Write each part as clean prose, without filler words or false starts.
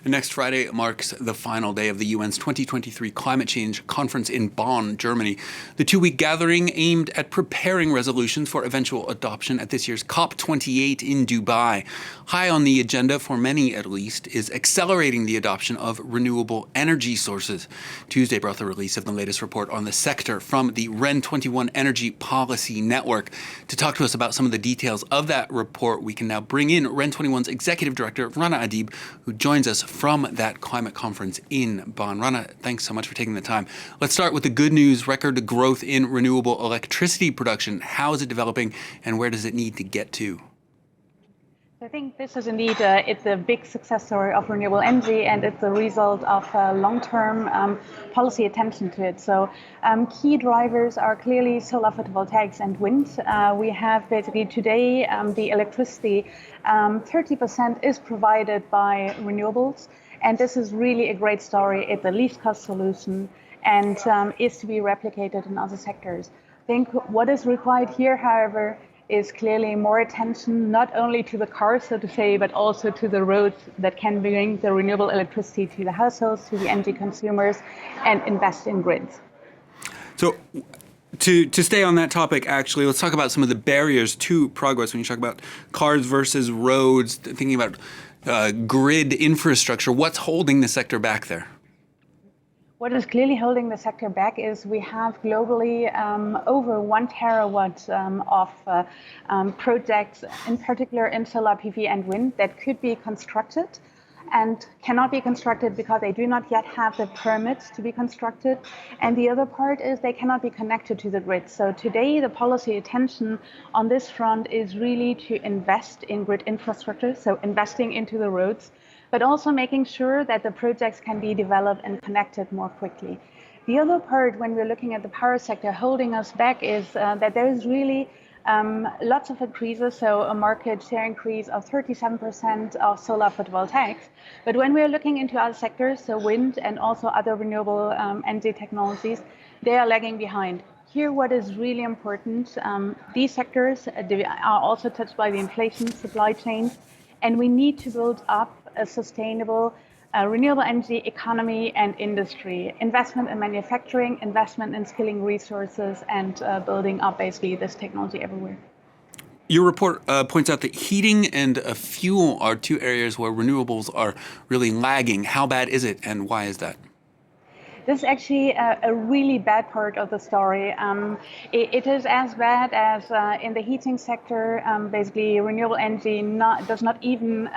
Next Friday marks the final day of the UN's 2023 Climate Change Conference in Bonn, Germany. The two-week gathering aimed at preparing resolutions for eventual adoption at this year's COP28 in Dubai. High on the agenda, for many at least, is accelerating the adoption of renewable energy sources. Tuesday brought the release of the latest report on the sector from the REN21 Energy Policy Network. To talk to us about some of the details of that report, we can now bring in REN21's Executive Director, Rana Adib, who joins us from that climate conference in Bonn. Rana, thanks so much for taking the time. Let's start with the good news: record growth in renewable electricity production. How is it developing, and where does it need to get to? I think this is indeed it's a big success story of renewable energy, and it's a result of long-term policy attention to it. So key drivers are clearly solar photovoltaics and wind. We have basically today the electricity, 30% is provided by renewables, and this is really a great story. It's a least cost solution and is to be replicated in other sectors. I think what is required here, however, is clearly more attention, not only to the cars, so to say, but also to the roads that can bring the renewable electricity to the households, to the energy consumers, and invest in grids. So to stay on that topic, actually, let's talk about some of the barriers to progress when you talk about cars versus roads, thinking about grid infrastructure. What's holding the sector back there? What is clearly holding the sector back is we have globally over 1 terawatt of projects, in particular in solar PV and wind, that could be constructed and cannot be constructed because they do not yet have the permits to be constructed. And the other part is they cannot be connected to the grid. So today the policy attention on this front is really to invest in grid infrastructure, so investing into the roads, but also making sure that the projects can be developed and connected more quickly. The other part, when we're looking at the power sector holding us back, is that there is really lots of increases, so a market share increase of 37% of solar photovoltaics. But when we're looking into other sectors, so wind and also other renewable energy technologies, they are lagging behind. Here, what is really important, these sectors are also touched by the inflation, supply chains, and we need to build up a sustainable renewable energy economy and industry, investment in manufacturing, investment in skilling resources, and building up basically this technology everywhere. Your report points out that heating and fuel are two areas where renewables are really lagging. How bad is it, and why is that? This is actually a really bad part of the story. It is as bad as in the heating sector. Basically, renewable energy does not even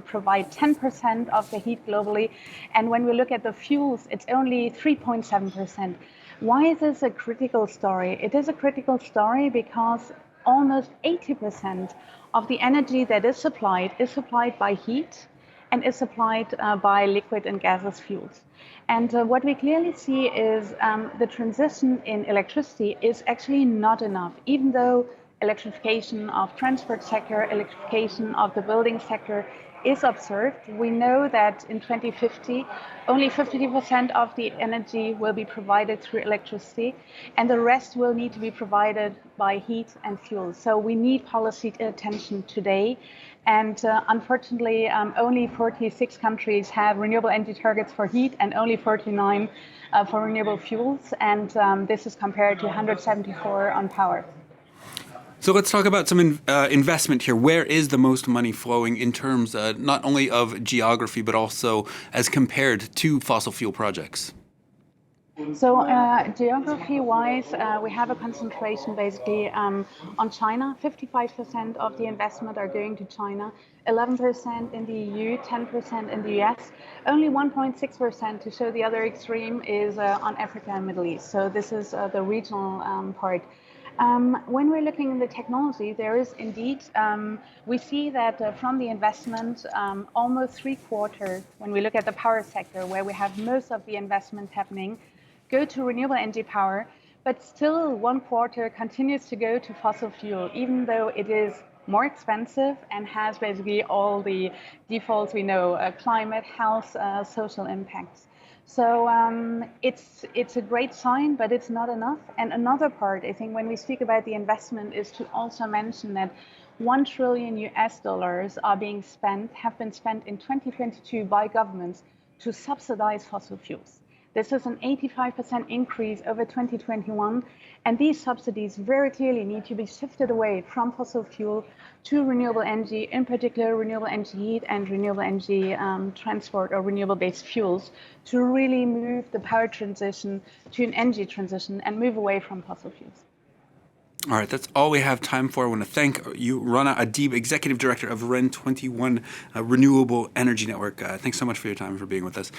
provide 10% of the heat globally. And when we look at the fuels, it's only 3.7%. Why is this a critical story? It is a critical story because almost 80% of the energy that is supplied by heat and is supplied by liquid and gaseous fuels. And what we clearly see is the transition in electricity is actually not enough, even though electrification of transport sector, electrification of the building sector is observed. We know that in 2050, only 50% of the energy will be provided through electricity, and the rest will need to be provided by heat and fuel. So we need policy attention today. And unfortunately, only 46 countries have renewable energy targets for heat and only 49 for renewable fuels. And this is compared to 174 on power. So let's talk about some investment here. Where is the most money flowing in terms not only of geography, but also as compared to fossil fuel projects? So geography-wise, we have a concentration basically on China. 55% of the investment are going to China, 11% in the EU, 10% in the US. Only 1.6%, to show the other extreme, is on Africa and Middle East. So this is the regional part. When we're looking at the technology, there is indeed, we see that from the investment, almost 3/4, when we look at the power sector, where we have most of the investment happening, go to renewable energy power, but still 1/4 continues to go to fossil fuel, even though it is more expensive and has basically all the defaults we know, climate, health, social impacts. So it's a great sign, but it's not enough. And another part, I think, when we speak about the investment, is to also mention that 1 trillion US dollars have been spent in 2022 by governments to subsidize fossil fuels. This is an 85% increase over 2021, and these subsidies very clearly need to be shifted away from fossil fuel to renewable energy, in particular renewable energy heat and renewable energy transport or renewable-based fuels, to really move the power transition to an energy transition and move away from fossil fuels. All right, that's all we have time for. I want to thank you, Rana Adib, Executive Director of REN21 Renewable Energy Network. Thanks so much for your time and for being with us.